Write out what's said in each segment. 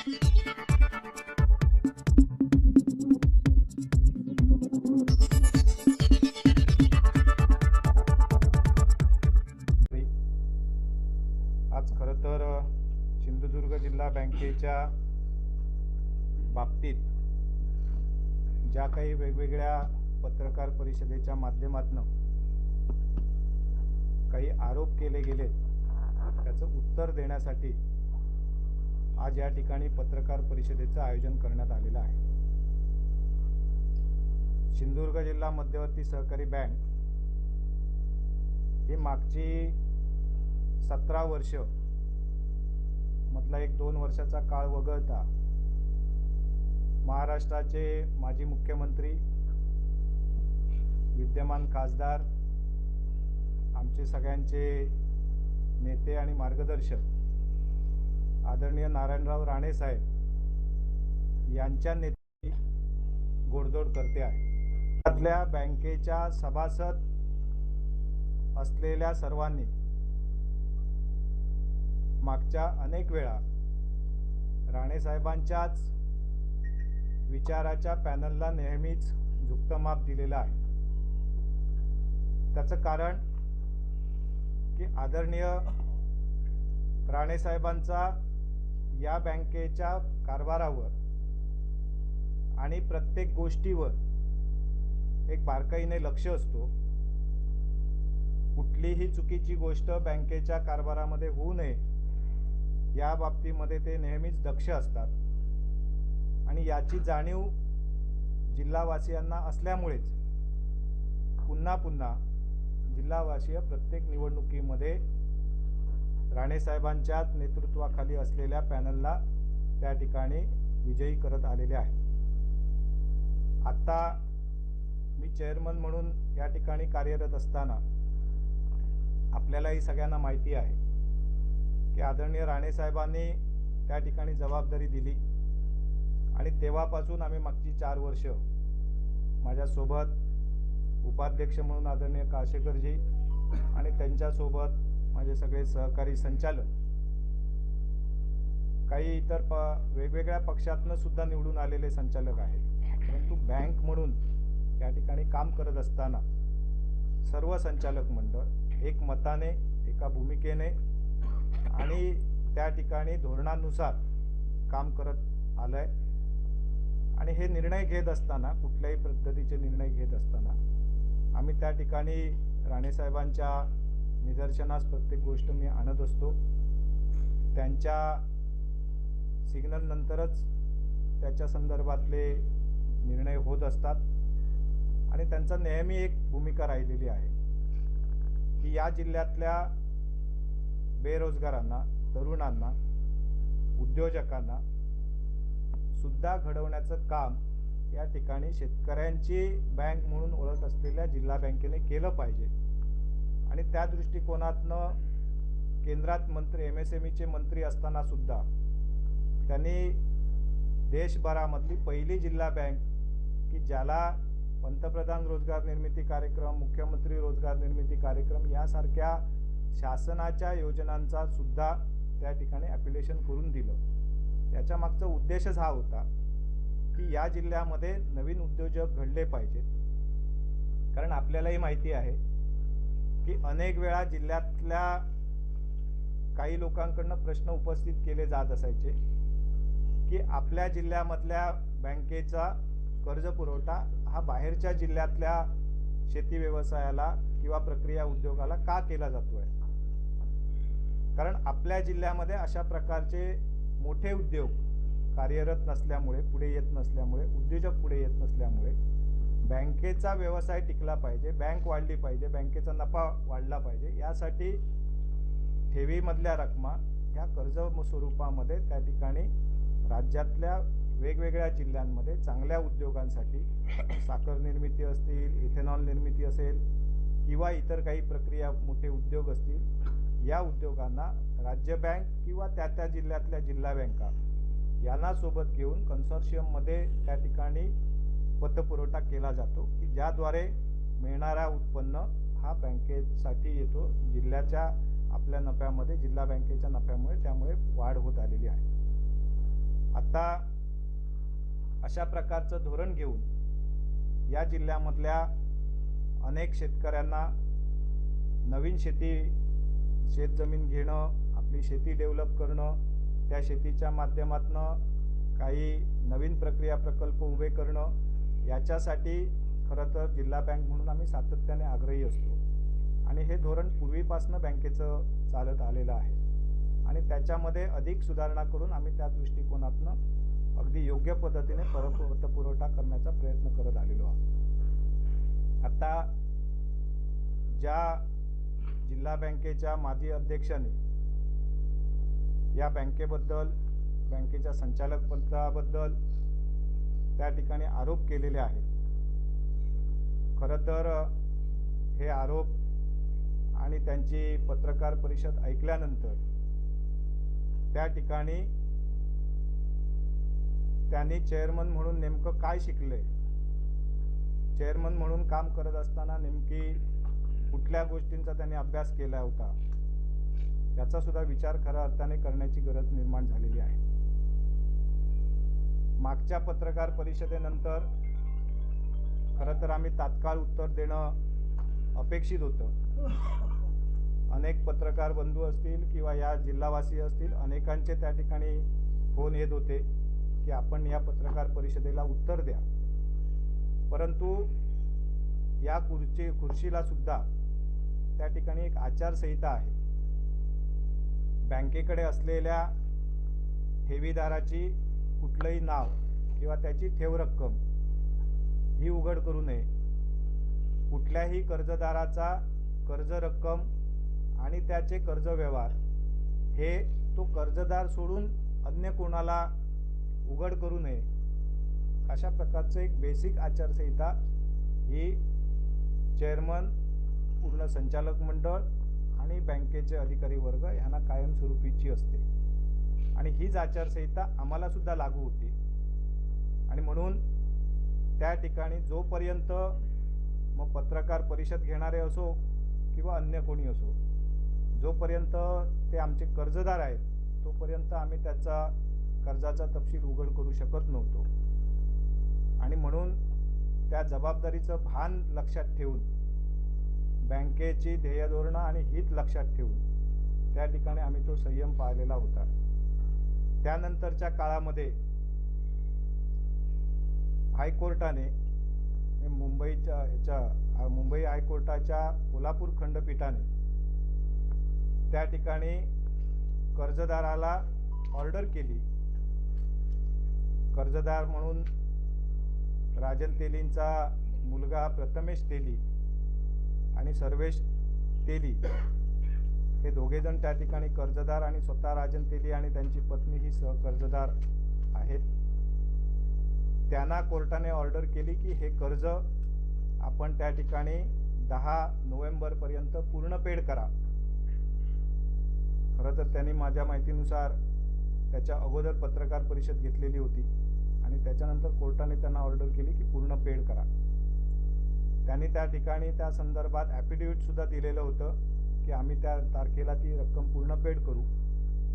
आज खरं तर सिंधुदुर्ग जिल्हा बँकेच्या बाबतीत ज्या काही वेगवेगळ्या पत्रकार परिषदेच्या माध्यमातून काही आरोप केले गेलेत त्याचं उत्तर देण्यासाठी आज या ठिकाणी पत्रकार परिषदेचं आयोजन करण्यात आलेलं आहे। सिंधुदुर्ग जिल्हा मध्यवर्ती सहकारी बँक ही मागची 17 वर्ष मधला एक 2 वर्षाचा काळ वगळता महाराष्ट्राचे माजी मुख्यमंत्री, विद्यमान खासदार, आमचे सगळ्यांचे नेते आणि मार्गदर्शक आदरणीय नारायणराव राणे साहेब यांच्या नेतृत्वात गोडधोड करते आहे। त्यातल्या बँकेच्या सभासद असलेल्या सर्वांनी मागच्या अनेक वेळा राणे साहेबांच्याच विचाराच्या पॅनलला नेहमीच झुकतं माप दिलेलं आहे। त्याचं कारण की आदरणीय राणे साहेबांचा या बँकेच्या कारभारावर आणि प्रत्येक गोष्टीवर एक बारकाईने लक्ष असतो। कुठलीही चुकीची गोष्ट बँकेच्या कारभारामध्ये होऊ नये या बाबतीमध्ये ते नेहमीच दक्ष असतात आणि याची जाणीव जिल्हावासियांना असल्यामुळेच पुन्हा पुन्हा जिल्हावासीय प्रत्येक निवडणुकीमध्ये राणे साहेबांच्या नेतृत्वाखाली असलेल्या पॅनलला त्या ठिकाणी विजयी करत आलेले आहेत। आता मी चेअरमन म्हणून या ठिकाणी कार्यरत असताना आपल्यालाही सगळ्यांना माहिती आहे की आदरणीय राणे साहेबांनी त्या ठिकाणी जबाबदारी दिली आणि तेव्हापासून आम्ही मागची 4 वर्ष माझ्यासोबत उपाध्यक्ष म्हणून आदरणीय काळशेकरजी आणि त्यांच्यासोबत माझे सगळे सहकारी संचालक, काही इतर वेगवेगळ्या पक्षातून सुद्धा निवडून आलेले संचालक आहेत, परंतु बँक म्हणून त्या ठिकाणी काम करत असताना सर्व संचालक मंडळ एक मताने, एका भूमिकेने आणि त्या ठिकाणी धोरणानुसार काम करत आलंय। आणि हे निर्णय घेत असताना, कुठल्याही पद्धतीचे निर्णय घेत असताना आम्ही त्या ठिकाणी राणे साहेबांच्या निदर्शनास प्रत्येक गोष्ट मी आणत असतो। त्यांच्या सिग्नल नंतरच त्याच्या संदर्भातले निर्णय होत असतात आणि त्यांचा नेहमी एक भूमिका राहिलेली आहे की या जिल्ह्यातल्या बेरोजगारांना, तरुणांना, उद्योजकांना सुद्धा घडवण्याचं काम या ठिकाणी शेतकऱ्यांची बँक म्हणून ओळख असलेल्या जिल्हा बँकेने केलं पाहिजे। आणि त्या दृष्टिकोनातनं केंद्रात मंत्री, MSMEचे मंत्री असताना सुद्धा त्यांनी देशभरामधली पहिली जिल्हा बँक की ज्याला पंतप्रधान रोजगार निर्मिती कार्यक्रम, मुख्यमंत्री रोजगार निर्मिती कार्यक्रम यासारख्या शासनाच्या योजनांचा सुद्धा त्या ठिकाणी ॲप्लिकेशन करून दिलं। याच्या मागचा उद्देशच हा होता की या जिल्ह्यामध्ये नवीन उद्योजक घडले पाहिजेत। कारण आपल्यालाही माहिती आहे की अनेक वेळा जिल्ह्यातल्या काही लोकांकडून प्रश्न उपस्थित केले जात असायचे की आपल्या जिल्ह्यामधल्या बँकेचा कर्ज पुरवठा हा बाहेरच्या जिल्ह्यातल्या शेती व्यवसायाला किंवा प्रक्रिया उद्योगाला का केला जातोय। कारण आपल्या जिल्ह्यामध्ये अशा प्रकारचे मोठे उद्योग कार्यरत नसल्यामुळे, पुढे येत नसल्यामुळे, उद्योजक पुढे येत नसल्यामुळे बँकेचा व्यवसाय टिकला पाहिजे, बँक वाढली पाहिजे, बँकेचा नफा वाढला पाहिजे, यासाठी ठेवीमधल्या रकमा ह्या कर्ज स्वरूपामध्ये त्या ठिकाणी राज्यातल्या वेगवेगळ्या जिल्ह्यांमध्ये चांगल्या उद्योगांसाठी साखर निर्मिती असतील, इथेनॉल निर्मिती असेल किंवा इतर काही प्रक्रिया मोठे उद्योग असतील, या उद्योगांना राज्य बँक किंवा त्या जिल्ह्यातल्या जिल्हा बँका यांना सोबत घेऊन कन्सोर्शियममध्ये त्या ठिकाणी पतपुरवठा केला जातो की ज्याद्वारे मिळणारा उत्पन्न हा बँकेसाठी येतो। जिल्ह्याच्या आपल्या नफ्यामध्ये, जिल्हा बँकेच्या नफ्यामुळे त्यामुळे वाढ होत आलेली आहे। आता अशा प्रकारचं धोरण घेऊन या जिल्ह्यामधल्या अनेक शेतकऱ्यांना नवीन शेतजमीन घेणं, आपली शेती डेव्हलप करणं, त्या शेतीच्या माध्यमातून काही नवीन प्रक्रिया प्रकल्प उभे करणं, याच्यासाठी खरं तर जिल्हा बँक म्हणून आम्ही सातत्याने आग्रही असतो. आणि हे धोरण पूर्वीपासून बँकेचं चालत आलेलं आहे आणि त्याच्यामध्ये अधिक सुधारणा करून आम्ही त्या दृष्टिकोनातून अगदी योग्य पद्धतीने पतपुरवठा करण्याचा प्रयत्न करत आलेलो आहोत. आता ज्या जिल्हा बँकेच्या माजी अध्यक्षांनी या बँकेबद्दल, बँकेच्या संचालकपदाबद्दल त्या ठिकाणी आरोप केलेले आहेत, खरं तर हे आरोप आणि त्यांची पत्रकार परिषद ऐकल्यानंतर त्या ठिकाणी त्यांनी चेअरमन म्हणून नेमकं काय शिकले, चेअरमन म्हणून काम करत असताना नेमकी कुठल्या गोष्टींचा त्यांनी अभ्यास केला होता, याचा सुद्धा विचार खऱ्या अर्थाने करण्याची गरज निर्माण झालेली आहे. मागच्या पत्रकार परिषदेनंतर खरं तर आम्ही तात्काळ उत्तर देणं अपेक्षित होतं. अनेक पत्रकार बंधू असतील किंवा या जिल्हावासी असतील, अनेकांचे त्या ठिकाणी फोन येत होते की आपण या पत्रकार परिषदेला उत्तर द्या. परंतु या खुर्चीला सुद्धा त्या ठिकाणी एक आचारसंहिता आहे. बँकेकडे असलेल्या ठेवीदाराची कुठलंही नाव किंवा त्याची ठेव रक्कम ही उघड करू नये. कुठल्याही कर्जदाराचा कर्ज रक्कम आणि त्याचे कर्ज व्यवहार हे तो कर्जदार सोडून अन्य कोणाला उघड करू नये, अशा प्रकारचं एक बेसिक आचारसंहिता ही चेअरमन, पूर्ण संचालक मंडळ आणि बँकेचे अधिकारी वर्ग यांना कायमस्वरूपीची असते. आणि हीच आचारसंहिता आम्हाला सुद्धा लागू होती. आणि म्हणून त्या ठिकाणी जोपर्यंत मग पत्रकार परिषद घेणारे असो किंवा अन्य कोणी असो, जोपर्यंत ते आमचे कर्जदार आहेत तोपर्यंत आम्ही त्याचा कर्जाचा तपशील उघड करू शकत नव्हतो. आणि म्हणून त्या जबाबदारीचं भान लक्षात ठेवून, बँकेची ध्येय धोरणं आणि हित लक्षात ठेवून त्या ठिकाणी आम्ही तो संयम पाळलेला होता. त्यानंतरच्या काळामध्ये हायकोर्टाने, मुंबई हायकोर्टाच्या कोल्हापूर खंडपीठाने त्या ठिकाणी कर्जदाराला ऑर्डर केली. कर्जदार म्हणून राजन तेलींचा मुलगा प्रथमेश तेली आणि सर्वेश तेली हे दोघेजण त्या ठिकाणी कर्जदार आणि स्वतः राजन तेली आणि त्यांची पत्नी ही सहकर्जदार आहेत. त्यांना कोर्टाने ऑर्डर केली की हे कर्ज आपण त्या ठिकाणी 10 नोव्हेंबरपर्यंत पूर्ण पेड करा. खरं तर त्यांनी माझ्या माहितीनुसार त्याच्या अगोदर पत्रकार परिषद घेतलेली होती आणि त्याच्यानंतर कोर्टाने त्यांना ऑर्डर केली की पूर्ण पेड करा. त्यांनी त्या ठिकाणी त्या संदर्भात ॲफिडेविटसुद्धा दिलेलं होतं की आम्ही त्या तारखेला ती रक्कम पूर्ण पेड करू,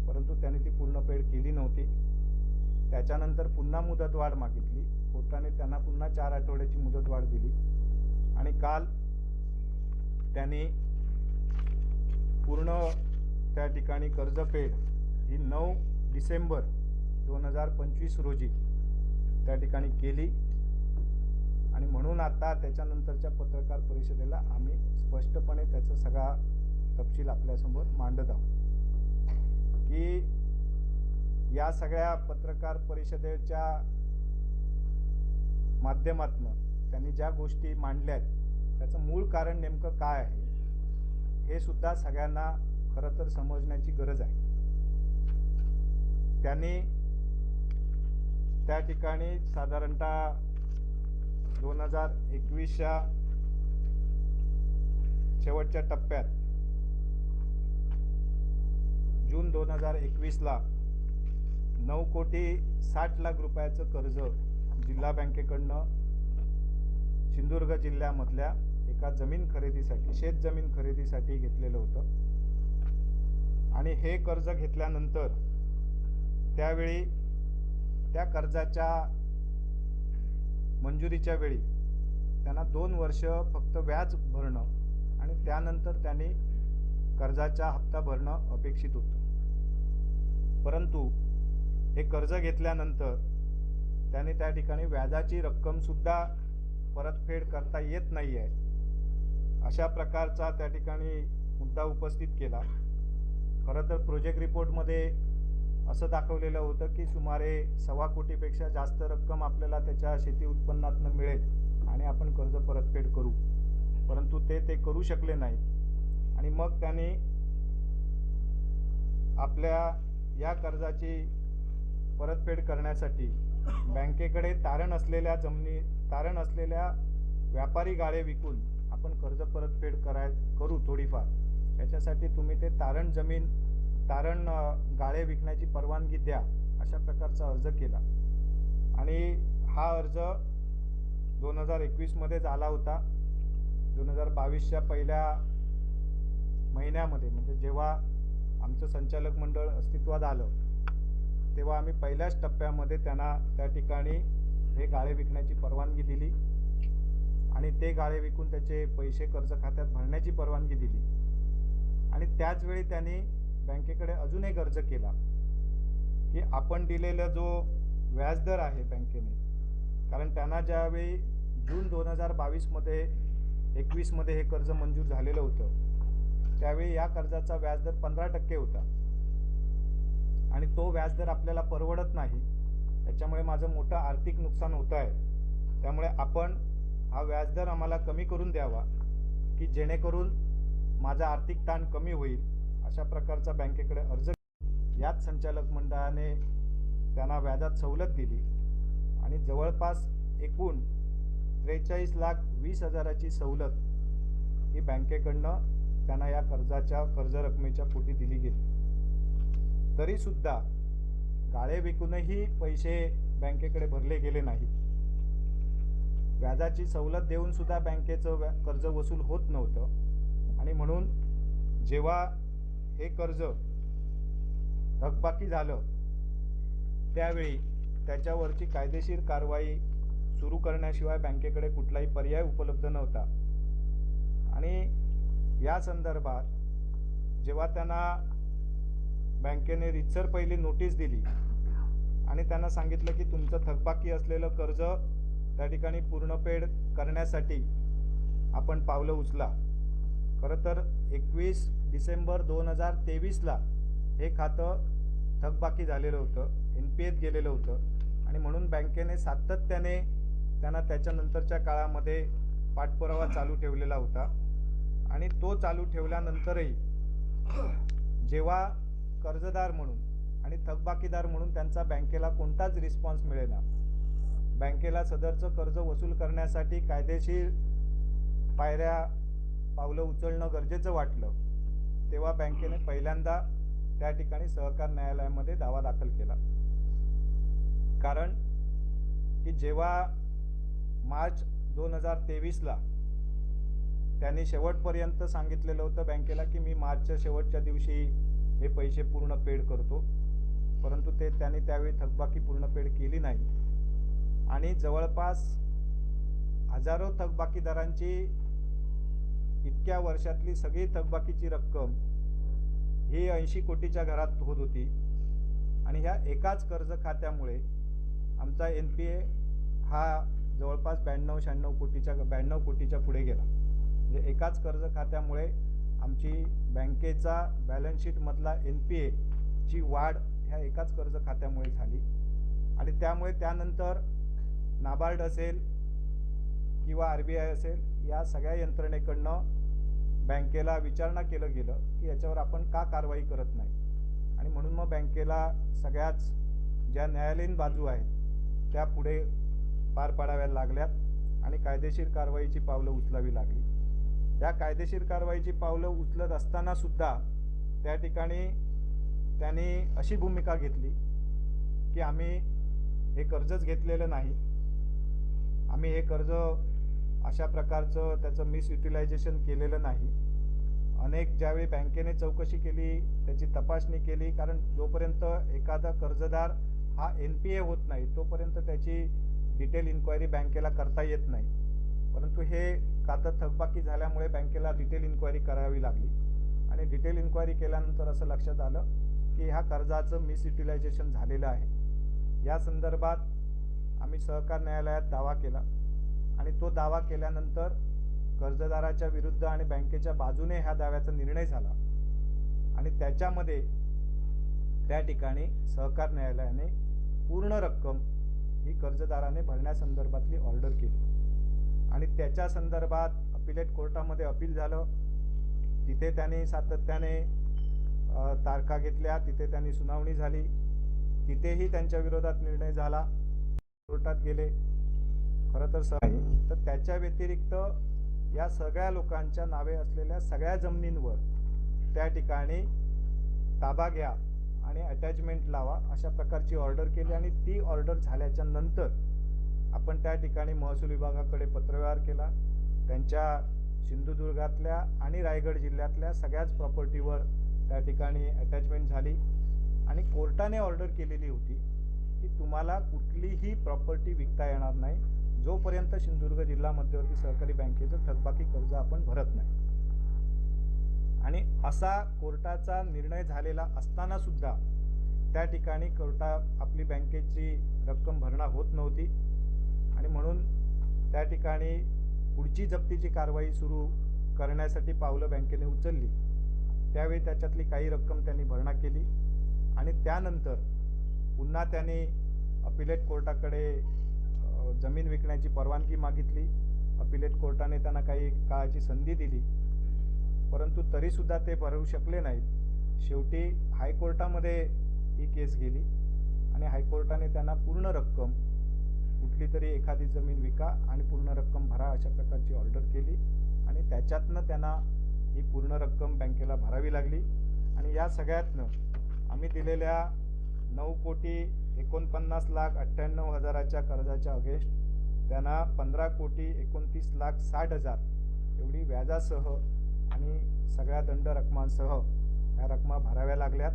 परंतु त्यांनी ती पूर्ण पेड केली नव्हती. त्याच्यानंतर पुन्हा मुदतवाढ मागितली. कोर्टाने त्यांना पुन्हा 4 आठवड्याची मुदतवाढ दिली आणि काल त्यांनी पूर्ण त्या ठिकाणी कर्जपेड ही 9 डिसेंबर 2025 रोजी त्या ठिकाणी केली. आणि म्हणून आता त्याच्यानंतरच्या पत्रकार परिषदेला आम्ही स्पष्टपणे त्याचा सगळा तपशील आपल्यासमोर मांडत आहोत की या सगळ्या पत्रकार परिषदेच्या माध्यमातून त्यांनी ज्या गोष्टी मांडल्या आहेत त्याचं मूळ कारण नेमकं काय आहे हे सुद्धा सगळ्यांना खरं तर समजण्याची गरज आहे. त्यांनी त्या ठिकाणी साधारणतः 2021च्या शेवटच्या टप्प्यात जून 2021ला 9,60 लाख रुपयाचं कर्ज जिल्हा बँकेकडनं सिंधुदुर्ग जिल्ह्यामधल्या एका जमीन खरेदीसाठी, शेतजमीन खरेदीसाठी घेतलेलं होतं. आणि हे कर्ज घेतल्यानंतर त्यावेळी त्या कर्जाच्या मंजुरीच्या वेळी त्यांना 2 वर्ष फक्त व्याज भरणं आणि त्यानंतर त्यांनी कर्जाचा हप्ता भरणं अपेक्षित होतं. परंतु हे कर्ज घेतल्यानंतर त्यांनी त्या ठिकाणी व्याजाची रक्कमसुद्धा परतफेड करता येत नाही आहे, अशा प्रकारचा त्या ठिकाणी मुद्दा उपस्थित केला. खरं तर प्रोजेक्ट रिपोर्टमध्ये असं दाखवलेलं होतं की सुमारे 1.25 कोटीपेक्षा जास्त रक्कम आपल्याला त्याच्या शेती उत्पन्नातून मिळेल आणि आपण कर्ज परतफेड करू, परंतु ते करू शकले नाही. आणि मग त्यांनी आपल्या या कर्जाची परतफेड करण्यासाठी बँकेकडे तारण असलेल्या व्यापारी गाळे विकून आपण कर्ज परतफेड करू थोडीफार, त्याच्यासाठी तुम्ही ते तारण गाळे विकण्याची परवानगी द्या, अशा प्रकारचा अर्ज केला. आणि हा अर्ज 2021 मध्ये झाला होता. 2022च्या पहिल्या महिन्यामध्ये, म्हणजे जेव्हा आमचं संचालक मंडळ अस्तित्वात आलं तेव्हा आम्ही पहिल्याच टप्प्यामध्ये त्यांना त्या ठिकाणी हे गाळे विकण्याची परवानगी दिली आणि ते गाळे विकून त्याचे पैसे कर्ज खात्यात भरण्याची परवानगी दिली. आणि त्याच वेळी त्यांनी बँकेकडे अजून एक अर्ज केला की आपण दिलेला जो व्याजदर आहे बँकेने, कारण त्यांना ज्यावेळी जून 2021 मध्ये हे कर्ज मंजूर झालेलं होतं त्यावेळी या कर्जाचा व्याजदर 15% होता आणि तो व्याजदर आपल्याला परवडत नाही, त्याच्यामुळे माझं मोठं आर्थिक नुकसान होतं आहे. त्यामुळे आपण हा व्याजदर आम्हाला कमी करून द्यावा की जेणेकरून माझा आर्थिक ताण कमी होईल, अशा प्रकारचा बँकेकडे अर्ज. याच संचालक मंडळाने त्यांना व्याजात सवलत दिली आणि जवळपास एकूण 43,20,000ची सवलत ही बँकेकडनं त्यांना या कर्ज रकमेच्या पोटी दिली गेली. तरीसुद्धा गाळे विकूनही पैसे बँकेकडे भरले गेले नाहीत. व्याजाची सवलत देऊन सुद्धा बँकेचं कर्ज वसूल होत नव्हतं आणि म्हणून जेव्हा हे कर्ज थकबाकी झालं त्यावेळी त्याच्यावरची कायदेशीर कारवाई सुरू करण्याशिवाय बँकेकडे कुठलाही पर्याय उपलब्ध नव्हता. आणि या संदर्भात जेव्हा त्यांना बँकेने रीतसर पहिली नोटीस दिली आणि त्यांना सांगितलं की तुमचं थकबाकी असलेलं कर्ज त्या ठिकाणी पूर्णफेड करण्यासाठी आपण पावलं उचला. खरं तर 21 डिसेंबर 2023ला हे खातं थकबाकी झालेलं होतं, NPAत गेलेलं होतं आणि म्हणून बँकेने सातत्याने त्यांना त्याच्यानंतरच्या काळामध्ये पाठपुरावा चालू ठेवलेला होता. आणि तो चालू ठेवल्यानंतरही जेव्हा कर्जदार म्हणून आणि थकबाकीदार म्हणून त्यांचा बँकेला कोणताच रिस्पॉन्स मिळेना, बँकेला सदरचं कर्ज वसूल करण्यासाठी कायदेशीर पावलं उचलणं गरजेचं वाटलं, तेव्हा बँकेने पहिल्यांदा त्या ठिकाणी सहकार न्यायालयामध्ये दावा दाखल केला. कारण की जेव्हा मार्च 2023ला त्यांनी शेवटपर्यंत सांगितलेलं होतं बँकेला की मी मार्चच्या शेवटच्या दिवशी हे पैसे पूर्ण पेड करतो, परंतु त्यांनी त्यावेळी थकबाकी पूर्ण पेड केली नाही आणि जवळपास हजारो थकबाकीदारांची इतक्या वर्षातली सगळी थकबाकीची रक्कम ही 80 कोटीच्या घरात होत होती. आणि ह्या एकाच कर्ज खात्यामुळे आमचा NPA हा जवळपास 92 कोटीच्या पुढे गेला. म्हणजे एकाच कर्ज खात्यामुळे आमची बँकेचा बॅलन्स शीटमधला NPA ची वाढ ह्या एकाच कर्ज खात्यामुळे झाली. आणि त्यामुळे त्यानंतर नाबार्ड असेल किंवा RBI असेल, या सगळ्या यंत्रणेकडनं बँकेला विचारणा केलं गेलं की याच्यावर आपण का कारवाई करत नाही. आणि म्हणून मग बँकेला सगळ्याच ज्या न्यायालयीन बाजू आहेत त्या पुढे पार पाडाव्या लागल्यात आणि कायदेशीर कारवाईची पावलं उचलावी लागली. या कायदेशीर कारवाईची पावलं उचलत असताना सुद्धा त्या ठिकाणी त्यांनी अशी भूमिका घेतली की आम्ही हे कर्जच घेतलेलं नाही, आम्ही हे कर्ज अशा प्रकारचं त्याचं मिसयुटिलायझेशन केलेलं नाही. अनेक ज्यावेळी बँकेने चौकशी केली, त्याची तपासणी केली, कारण जोपर्यंत एखादा कर्जदार हा NPA होत नाही तोपर्यंत त्याची डिटेल इन्क्वायरी बँकेला करता येत नाही. परंतु हे खातं थकबाकी झाल्यामुळे बँकेला डिटेल इन्क्वायरी करावी लागली आणि डिटेल इन्क्वायरी केल्यानंतर असं लक्षात आलं की ह्या कर्जाचं मिसयुटिलायझेशन झालेलं आहे. या संदर्भात आम्ही सहकार न्यायालयात दावा केला आणि तो दावा केल्यानंतर कर्जदाराच्या विरुद्ध आणि बँकेच्या बाजूने ह्या दाव्याचा निर्णय झाला आणि त्याच्यामध्ये त्या ठिकाणी सहकार न्यायालयाने पूर्ण रक्कम ही कर्जदाराने भरण्यासंदर्भातली ऑर्डर केली आणि त्याच्या संदर्भात अपिलेट कोर्टामध्ये अपील झालं. तिथे त्यांनी सातत्याने तारखा घेतल्या, तिथे त्यांनी सुनावणी झाली, तिथेही त्यांच्या विरोधात निर्णय झाला, कोर्टात गेले. खरं तर त्याच्या व्यतिरिक्त या सगळ्या लोकांच्या नावे असलेल्या सगळ्या जमिनींवर त्या ठिकाणी ताबा घ्या आणि अटॅचमेंट लावा अशा प्रकारची ऑर्डर केली आणि ती ऑर्डर झाल्याच्या नंतर आपण त्या ठिकाणी महसूल विभागाकडे पत्रव्यवहार केला. त्यांच्या सिंधुदुर्गातल्या आणि रायगड जिल्ह्यातल्या सगळ्याच प्रॉपर्टीवर त्या ठिकाणी अटॅचमेंट झाली आणि कोर्टाने ऑर्डर केलेली होती की तुम्हाला कुठलीही प्रॉपर्टी विकता येणार नाही जोपर्यंत सिंधुदुर्ग जिल्हा मध्यवर्ती सहकारी बँकेचं थकबाकी कर्ज आपण भरत नाही. आणि असा कोर्टाचा निर्णय झालेला असताना सुद्धा त्या ठिकाणी आपली बँकेची रक्कम भरणा होत नव्हती आणि म्हणून त्या ठिकाणी पुढची जप्तीची कारवाई सुरू करण्यासाठी पावलं बँकेने उचलली. त्यावेळी त्याच्यातली काही रक्कम त्यांनी भरणा केली आणि त्यानंतर पुन्हा त्यांनी अपिलेट कोर्टाकडे जमीन विकण्याची परवानगी मागितली. अपिलेट कोर्टाने त्यांना काही काळाची संधी दिली, परंतु तरीसुद्धा ते भरू शकले नाहीत. शेवटी हायकोर्टामध्ये ही केस गेली आणि हायकोर्टाने त्यांना पूर्ण रक्कम, कुठली तरी एखादी जमीन विका आणि पूर्ण रक्कम भरा अशा प्रकारची ऑर्डर केली आणि त्याच्यातनं त्यांना ही पूर्ण रक्कम बँकेला भरावी लागली. आणि या सगळ्यातनं आम्ही दिलेल्या 9,49,98,60,000 कर्जाच्या अगेन्स्ट त्यांना 15,29,60,000 एवढी व्याजासह आणि सगळ्या दंड रकमांसह ह्या रकमा भराव्या लागल्यात.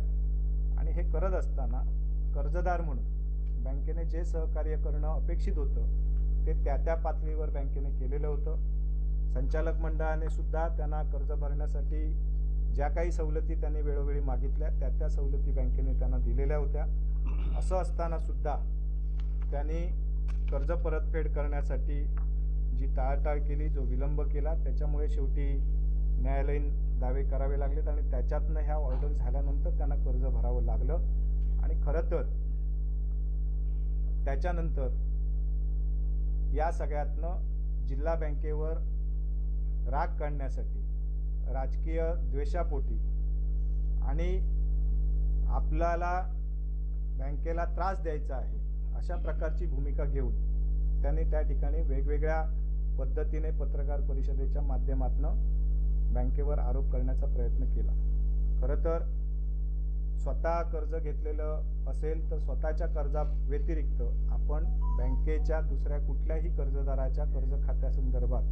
आणि हे करत असताना कर्जदार म्हणून बँकेने जे सहकार्य करणं अपेक्षित होतं ते त्या पातळीवर बँकेने केलेलं होतं. संचालक मंडळाने सुद्धा त्यांना कर्ज भरण्यासाठी ज्या काही सवलती त्यांनी वेळोवेळी मागितल्या त्या सवलती बँकेने त्यांना दिलेल्या होत्या. असं असताना सुद्धा त्यांनी कर्ज परतफेड करण्यासाठी जी टाळाटाळ केली, जो विलंब केला, त्याच्यामुळे शेवटी न्यायालयीन दावे करावे लागलेत आणि त्याच्यातनं ह्या ऑर्डर झाल्यानंतर त्यांना कर्ज भरावं लागलं. आणि खरं तर त्याच्यानंतर या सगळ्यातनं जिल्हा बँकेवर राग काढण्यासाठी, राजकीय द्वेषापोटी आणि आपल्याला बँकेला त्रास द्यायचा आहे अशा प्रकारची भूमिका घेऊन त्यांनी त्या ठिकाणी वेगवेगळ्या पद्धतीने पत्रकार परिषदेच्या माध्यमातून बँकेवर आरोप करण्याचा प्रयत्न केला. खरं तर स्वतः कर्ज घेतलेलं असेल तर स्वतःच्या कर्जा व्यतिरिक्त आपण बँकेच्या दुसऱ्या कुठल्याही कर्जदाराच्या कर्ज खात्यासंदर्भात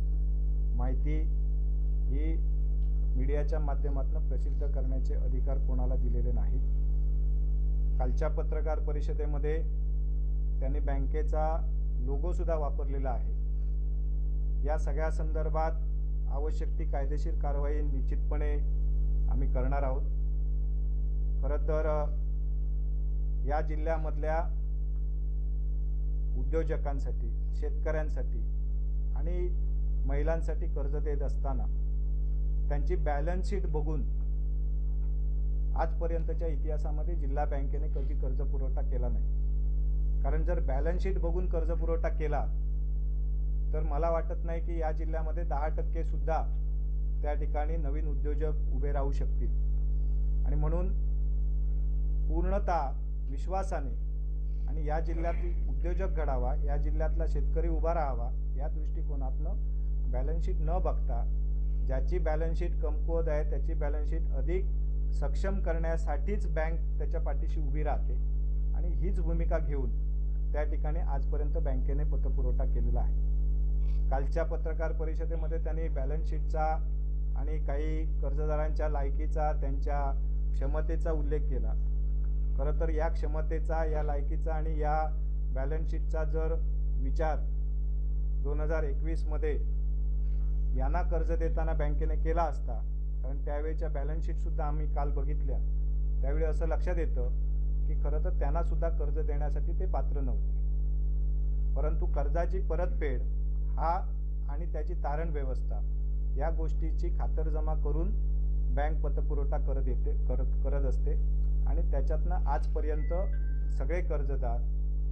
माहिती ही मीडियाच्या माध्यमातून प्रसिद्ध करण्याचे अधिकार कोणाला दिलेले नाहीत. कालच्या पत्रकार परिषदेमध्ये त्यांनी बँकेचा लोगोसुद्धा वापरलेला आहे. या सगळ्या संदर्भात आवश्यक ती कायदेशीर कारवाई निश्चितपणे आम्ही करणार आहोत. खरं तर या जिल्ह्यामधल्या उद्योजकांसाठी, शेतकऱ्यांसाठी आणि महिलांसाठी कर्ज देत असताना त्यांची बॅलन्स शीट बघून आजपर्यंतच्या इतिहासामध्ये जिल्हा बँकेने कधी कर्ज पुरवठा केला नाही. कारण जर बॅलन्स शीट बघून कर्ज पुरवठा केला तर मला वाटत नाही की या जिल्ह्यामध्ये 10% सुद्धा त्या ठिकाणी नवीन उद्योजक उभे राहू शकतील. आणि म्हणून पूर्णतः विश्वासाने आणि या जिल्ह्यातील उद्योजक घडावा, या जिल्ह्यातला शेतकरी उभा राहावा या दृष्टिकोनातनं बॅलन्स शीट न बघता ज्याची बॅलन्स शीट कमकुवत आहे त्याची बॅलन्स शीट अधिक सक्षम करण्यासाठीच बँक त्याच्या पाठीशी उभी राहते आणि हीच भूमिका घेऊन त्या ठिकाणी आजपर्यंत बँकेने पतपुरवठा केलेला आहे. कालच्या पत्रकार परिषदेमध्ये त्यांनी बॅलन्स शीटचा आणि काही कर्जदारांच्या लायकीचा, त्यांच्या क्षमतेचा उल्लेख केला. खरं तर या क्षमतेचा, या लायकीचा आणि या बॅलन्स शीटचा जर विचार 2021मध्ये यांना कर्ज देताना बँकेने केला असता, कारण त्यावेळेच्या बॅलन्स शीटसुद्धा आम्ही काल बघितल्या, त्यावेळी असं लक्षात येतं की खरं तर त्यांनासुद्धा कर्ज देण्यासाठी ते पात्र नव्हते. परंतु कर्जाची परतफेड हा आणि त्याची तारण व्यवस्था या गोष्टीची खातरजमा करून बँक पतपुरवठा करत असते आणि त्याच्यातनं आजपर्यंत सगळे कर्जदार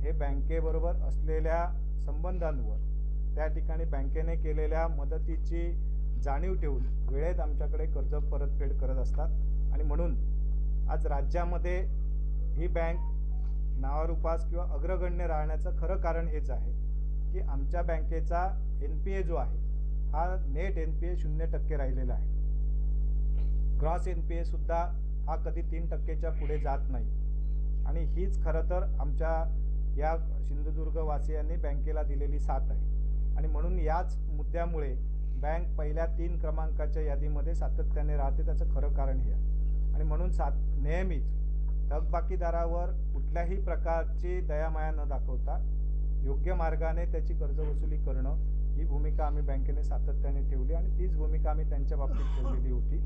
हे बँकेबरोबर असलेल्या संबंधांवर, त्या ठिकाणी बँकेने केलेल्या मदतीची जाणीव ठेवून वेळेत आमच्याकडे कर्ज परतफेड करत असतात. आणि म्हणून आज राज्यामध्ये ही बँक नावारूपास किंवा अग्रगण्य राहण्याचं खरं कारण हेच आहे की आमच्या बँकेचा NPA जो आहे हा नेट NPA 0% राहिलेला आहे. ग्रॉस NPA सुद्धा हा कधी 3%च्या पुढे जात नाही. आणि हीच खरं तर आमच्या या सिंधुदुर्गवासियांनी बँकेला दिलेली साथ आहे. आणि म्हणून याच मुद्द्यामुळे बँक पहिल्या 3 क्रमांकाच्या यादीमध्ये सातत्याने राहते. त्याचं खरं कारण हे आहे. आणि म्हणून नेहमीच थकबाकीदारावर कुठल्याही प्रकारची दयामाया न दाखवता योग्य मार्गाने त्याची कर्जवसुली करणं ही भूमिका आम्ही बँकेने सातत्याने ठेवली आणि तीच भूमिका आम्ही त्यांच्या बाबतीत ठेवलेली होती.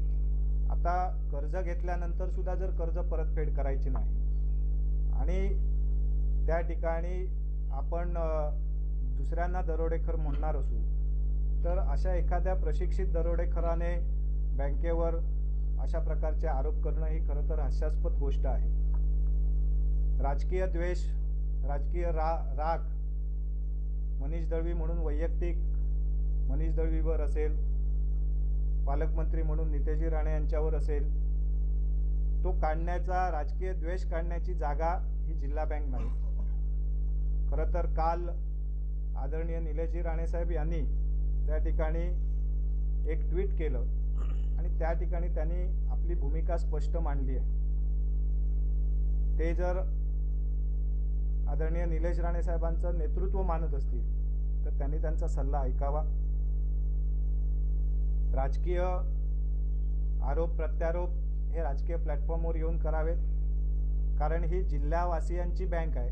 आता कर्ज घेतल्यानंतर सुद्धा जर कर्ज परतफेड करायची नाही आणि त्या ठिकाणी आपण दुसऱ्यांना दरोडेखोर म्हणणार असू, तर अशा एखाद्या प्रशिक्षित दरोडेखोराने बँकेवर अशा प्रकारचे आरोप करणं ही खरं तर हास्यास्पद गोष्ट आहे. राजकीय द्वेष, राजकीय राग मनीष दळवी म्हणून वैयक्तिक मनीष दळवीवर असेल, पालकमंत्री म्हणून नितेशजी राणे यांच्यावर असेल, तो काढण्याचा, राजकीय द्वेष काढण्याची जागा ही जिल्हा बँक नाही. खरं तर काल आदरणीय निलेशजी राणेसाहेब यांनी त्या ठिकाणी एक ट्विट केलं आणि त्या ठिकाणी त्यांनी आपली भूमिका स्पष्ट मांडली आहे. ते जर आदरणीय निलेश राणेसाहेबांचं नेतृत्व मानत असतील तर त्यांनी त्यांचा सल्ला ऐकावा. राजकीय आरोप प्रत्यारोप हे राजकीय प्लॅटफॉर्मवर येऊन करावेत, कारण ही जिल्हावासियांची बँक आहे.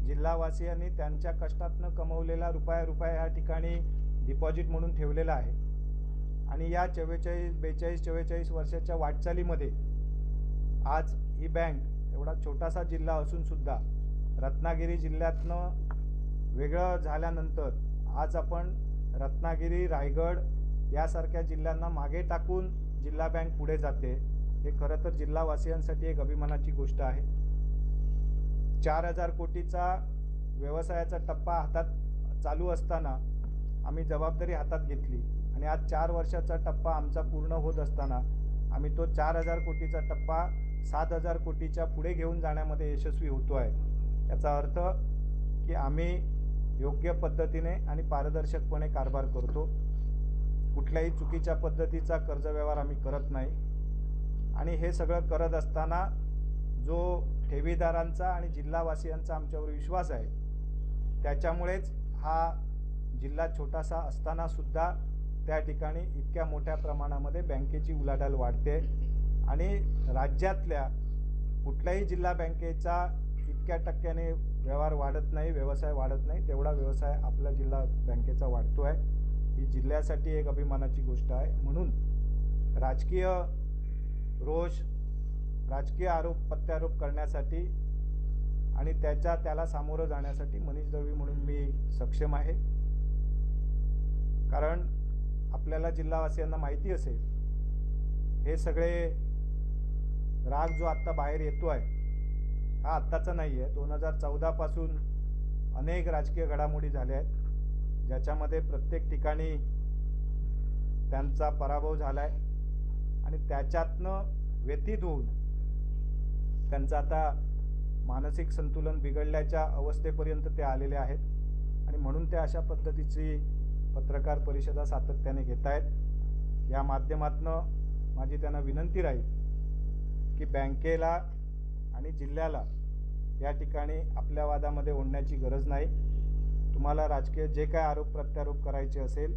जिल्हावासियांनी त्यांच्या कष्टातनं कमवलेला रुपया या ठिकाणी डिपॉझिट म्हणून ठेवलेला आहे. आणि या 42-43 वर्षाच्या वाटचालीमध्ये आज ही बँक एवढा छोटासा जिल्हा असूनसुद्धा रत्नागिरी जिल्ह्यातनं वेगळं झाल्यानंतर आज आपण रत्नागिरी, रायगड यासारख्या जिल्ह्यांना मागे टाकून जिल्हा बँक पुढे जाते. हे खरं तर जिल्हावासियांसाठी एक अभिमानाची गोष्ट आहे. 4,000 कोटीचा व्यवसायाचा टप्पा हातात चालू असताना आम्ही जबाबदारी हातात घेतली आणि आज 4 वर्षाचा टप्पा आमचा पूर्ण होत असताना आम्ही तो 4,000 कोटीचा टप्पा 7,000 कोटीच्या पुढे घेऊन जाण्यामध्ये यशस्वी होतो आहे. याचा अर्थ की आम्ही योग्य पद्धतीने आणि पारदर्शकपणे कारभार करतो. कुठल्याही चुकीच्या पद्धतीचा कर्जव्यवहार आम्ही करत नाही. आणि हे सगळं करत असताना जो ठेवीदारांचा आणि जिल्हावासियांचा आमच्यावर विश्वास आहे, त्याच्यामुळेच हा जिल्हा छोटासा असतानासुद्धा त्या ठिकाणी इतक्या मोठ्या प्रमाणामध्ये बँकेची उलाढाल वाढते. आणि राज्यातल्या कुठल्याही जिल्हा बँकेचा इतक्या टक्क्याने व्यवहार वाढत नाही, व्यवसाय वाढत नाही, तेवढा व्यवसाय आपल्या जिल्हा बँकेचा वाढतो आहे. ही जिल्ह्यासाठी एक अभिमानाची गोष्ट आहे. म्हणून राजकीय रोष, राजकीय आरोप प्रत्यारोप करण्यासाठी आणि त्याला सामोरं जाण्यासाठी मनीष दळवी म्हणून मी सक्षम आहे. कारण आपल्याला जिल्हावासियांना माहिती असेल, हे सगळे राग जो आत्ता बाहेर येतो आहे हा आत्ताचा नाही आहे. 2014 पासून अनेक राजकीय घडामोडी झाल्या आहेत, ज्याच्यामध्ये प्रत्येक ठिकाणी त्यांचा पराभव झाला आहे आणि त्याच्यातनं व्यथित होऊन त्यांचं आता मानसिक संतुलन बिघडल्याच्या अवस्थेपर्यंत ते आलेले आहेत. आणि म्हणून ते अशा पद्धतीची पत्रकार परिषदा सातत्याने घेत आहेत. या माध्यमातनं माझी त्यांना विनंती राहील की बँकेला आणि जिल्ह्याला या ठिकाणी आपल्या वादामध्ये ओढण्याची गरज नाही. तुम्हाला राजकीय जे काय आरोप प्रत्यारोप करायचे असेल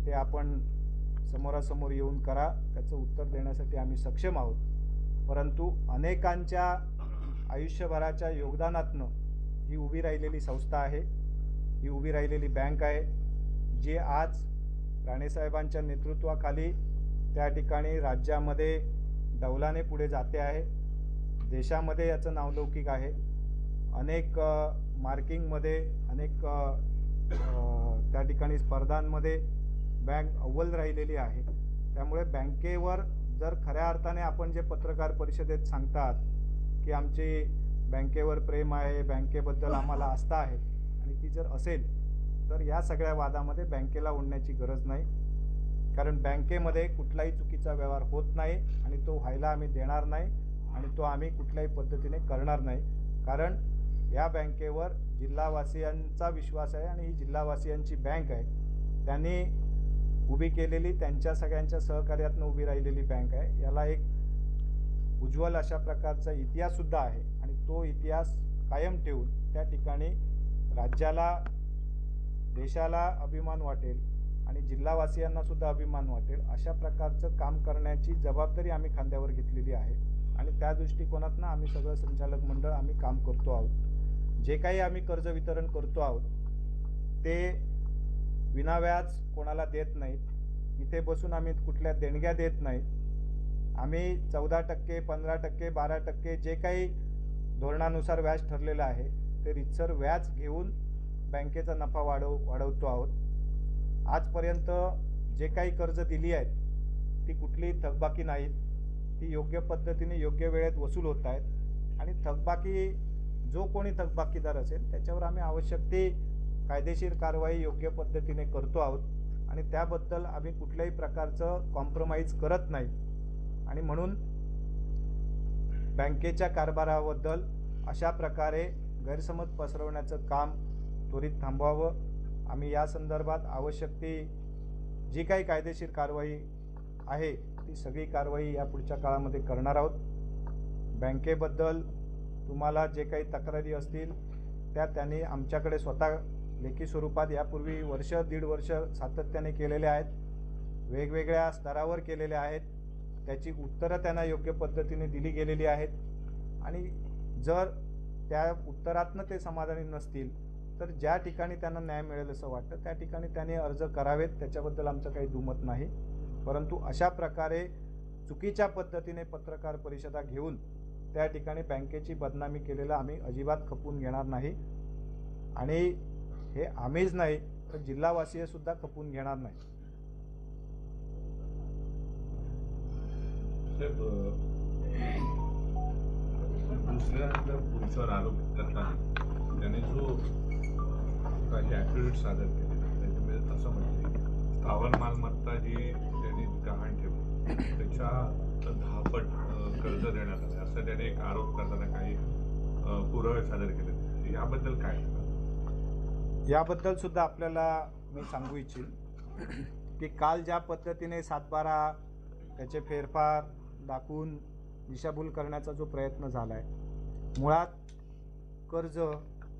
ते आपण समोरासमोर येऊन करा, त्याचं उत्तर देण्यासाठी आम्ही सक्षम आहोत. परंतु अनेकांच्या आयुष्यभराच्या योगदानातनं ही उभी राहिलेली संस्था आहे, ही उभी राहिलेली बँक आहे, जी आज राणेसाहेबांच्या नेतृत्वाखाली त्या ठिकाणी राज्यामध्ये डौलाने पुढे जाते आहे. देशामध्ये याचं नावलौकिक आहे. अनेक मार्किंगमध्ये, अनेक त्या ठिकाणी स्पर्धांमध्ये बँक अव्वल राहिलेली आहे. त्यामुळे बँकेवर जर खऱ्या अर्थाने आपण जे पत्रकार परिषदेत सांगतात की आमची बँकेवर प्रेम आहे, बँकेबद्दल आम्हाला आस्था आहे, आणि ती जर असेल तर या सगळ्या वादामध्ये बँकेला ओढण्याची गरज नाही. कारण बँकेमध्ये कुठलाही चुकीचा व्यवहार होत नाही आणि तो व्हायला आम्ही देणार नाही आणि तो आम्ही कुठल्याही पद्धतीने करणार नाही. कारण या बँकेवर जिल्हावासियांचा विश्वास आहे आणि ही जिल्हावासियांची बँक आहे. त्यांनी उभी केलेली, त्यांच्या सगळ्यांच्या सहकार्यातून उभी राहिलेली बँक आहे. याला एक उज्ज्वल अशा प्रकारचा इतिहाससुद्धा आहे आणि तो इतिहास कायम ठेवून त्या ठिकाणी राज्याला, देशाला अभिमान वाटेल आणि जिल्हावासियांनासुद्धा अभिमान वाटेल अशा प्रकारचं काम करण्याची जबाबदारी आम्ही खांद्यावर घेतलेली आहे. आणि त्या दृष्टिकोनातून आम्ही सगळं संचालक मंडळ आम्ही काम करतो आहोत. जे काही आम्ही कर्ज वितरण करतो आहोत ते विनाव्याज कोणाला देत नाहीत. इथे बसून आम्ही कुठल्या देणग्या देत नाहीत. आम्ही 14%, 15%, 12% जे काही धोरणानुसार व्याज ठरलेलं आहे ते रीतसर व्याज घेऊन बँकेचा नफा वाढवतो आहोत. आजपर्यंत जे काही कर्ज दिली आहेत ती कुठलीही थकबाकी नाहीत. ती योग्य पद्धतीने योग्य वेळेत वसूल होत आहेत आणि थकबाकी जो कोणी थकबाकीदार असेल त्याच्यावर आम्ही आवश्यक ती कायदेशीर कारवाई योग्य पद्धतीने करतो आहोत आणि त्याबद्दल आम्ही कुठल्याही प्रकारचं कॉम्प्रोमाइज करत नाही. आणि म्हणून बँकेच्या कारभाराबद्दल अशा प्रकारे गैरसमज पसरवण्याचं काम त्वरित थांबवावं. आम्ही या संदर्भात आवश्यक ती जी काही कायदेशीर कारवाई आहे ती सगळी कारवाई या पुढच्या काळामध्ये करणार आहोत. बँकेबद्दल तुम्हाला जे काही तक्रारी असतील त्या त्यांनी आमच्याकडे स्वतः लेखी स्वरूपात यापूर्वी वर्ष, दीड वर्ष सातत्याने केलेल्या आहेत. वेगवेगळ्या स्तरावर केलेल्या आहेत. त्याची उत्तरं त्यांना योग्य पद्धतीने दिली गेलेली आहेत. आणि जर त्या उत्तरातनं ते समाधानी नसतील तर ज्या ठिकाणी त्यांना न्याय मिळेल असं वाटतं त्या ठिकाणी त्यांनी अर्ज करावेत. त्याच्याबद्दल आमचं काही दुमत नाही. परंतु अशा प्रकारे चुकीच्या पद्धतीने पत्रकार परिषदा घेऊन त्या ठिकाणी बँकेची बदनामी केलेलं आम्ही अजिबात खपून घेणार नाही. आणि हे आम्हीच नाही तर जिल्हावासीयसुद्धा खपून घेणार नाही. दुसऱ्या पोलिसावर आरोप करताना त्याने जो काही ॲफिडेव्हिट सादर केले त्याच्यामध्ये असं म्हटले स्थावर मालमत्ता जी त्यांनी गहाण ठेवली त्याच्या 10 पट कर्ज देण्यात आलं असं त्याने एक आरोप करताना काही पुरावे सादर केले. याबद्दल काय? याबद्दल सुद्धा आपल्याला मी सांगू इच्छिन की काल ज्या पद्धतीने 7/12 त्याचे फेरफार दाखवून दिशाभूल करण्याचा जो प्रयत्न झाला आहे, मुळात कर्ज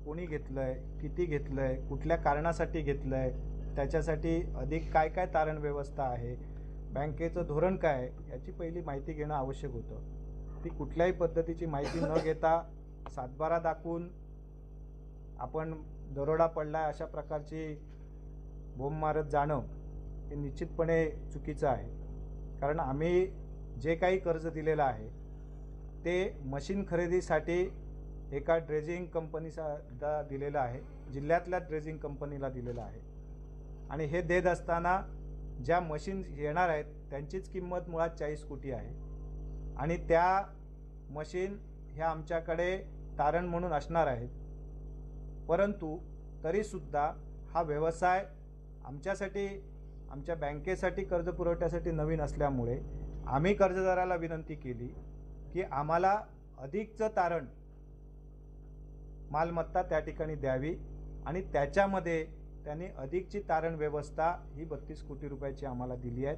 कोणी घेतलं आहे, किती घेतलं आहे, कुठल्या कारणासाठी घेतलं आहे, त्याच्यासाठी अधिक काय काय तारण व्यवस्था आहे, बँकेचं धोरण काय आहे, याची पहिली माहिती घेणं आवश्यक होतं. ती कुठल्याही पद्धतीची माहिती न घेता 7/12 दाखवून आपण दरोडा पडला अशा प्रकारची बोंब मारत जाणं हे निश्चितपणे चुकीचं आहे. कारण आम्ही जे काही कर्ज दिलेलं आहे ते मशीन खरेदीसाठी एका ड्रेजिंग कंपनीला दिलेलं आहे, जिल्ह्यातल्या ड्रेजिंग कंपनीला दिलेलं आहे. आणि हे देत असताना ज्या मशीन येणार आहेत त्यांचीच किंमत मुळात 40 कोटी आहे. आणि त्या मशीन ह्या आमच्याकडे तारण म्हणून असणार आहेत. परंतु तरीसुद्धा हा व्यवसाय आमच्यासाठी, आमच्या बँकेसाठी कर्ज पुरवठ्यासाठी नवीन असल्यामुळे आम्ही कर्जदाराला विनंती केली की आम्हाला अधिकचं तारण मालमत्ता त्या ठिकाणी द्यावी. आणि त्याच्यामध्ये त्यांनी अधिकची तारण व्यवस्था ही 32 कोटी रुपयाची आम्हाला दिली आहे.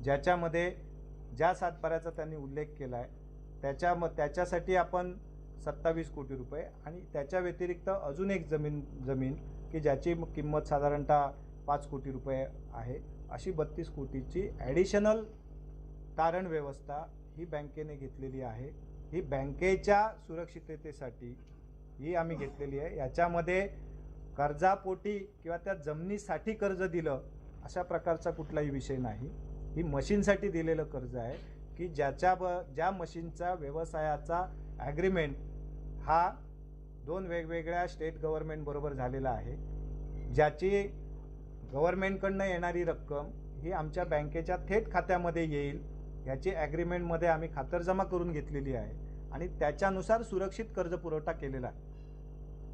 ज्याच्यामध्ये ज्या 7/12चा त्यांनी उल्लेख केला आहे त्याच्यासाठी आपण 27 कोटी रुपये आणि त्याच्या व्यतिरिक्त अजून एक जमीन की ज्याची किंमत साधारणतः 5 कोटी रुपये आहे, अशी 32 कोटीची ॲडिशनल तारण व्यवस्था ही बँकेने घेतलेली आहे. ही बँकेच्या सुरक्षिततेसाठी ही आम्ही घेतलेली आहे. याच्यामध्ये कर्जापोटी किंवा त्या जमिनीसाठी कर्ज दिलं अशा प्रकारचा कुठलाही विषय नाही. ही मशीनसाठी दिलेलं कर्ज आहे की ज्या मशीनचा व्यवसायाचा ॲग्रीमेंट हा 2 वेगवेगळ्या स्टेट गव्हर्नमेंटबरोबर झालेला आहे. ज्याची गव्हर्नमेंटकडनं येणारी रक्कम ही आमच्या बँकेच्या थेट खात्यामध्ये येईल याची ॲग्रीमेंटमध्ये आम्ही खातरजमा करून घेतलेली आहे आणि त्याच्यानुसार सुरक्षित कर्ज पुरवठा केलेला आहे.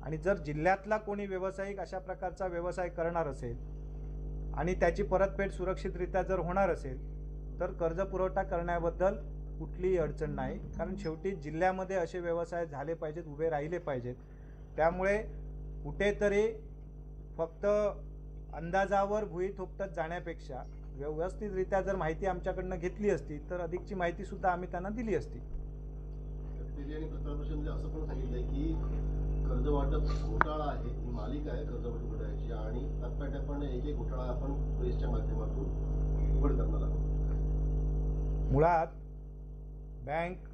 आणि जर जिल्ह्यातला कोणी व्यावसायिक अशा प्रकारचा व्यवसाय करणार असेल आणि त्याची परतफेड सुरक्षितरित्या जर होणार असेल तर कर्ज पुरवठा करण्याबद्दल कुठलीही अडचण नाही. कारण शेवटी जिल्ह्यामध्ये असे व्यवसाय झाले पाहिजेत, उभे राहिले पाहिजेत. त्यामुळे कुठेतरी फक्त अंदाजावर भुई थोपटत जाण्यापेक्षा व्यवस्थितरित्या जर माहिती आमच्याकडनं घेतली असती तर अधिकची माहितीसुद्धा आम्ही त्यांना दिली असती. आणि प्रशासनाने असं पण सांगितलंय की कर्ज वाटप घोटाळा आहे, ही मालिका आहे कर्ज वाटप घोटाळ्याची आणि टप्प्याटप्प्याने एक घोटाळा आपण प्रेसच्या माध्यमातून उघड करणार आहोत. मुळात बँक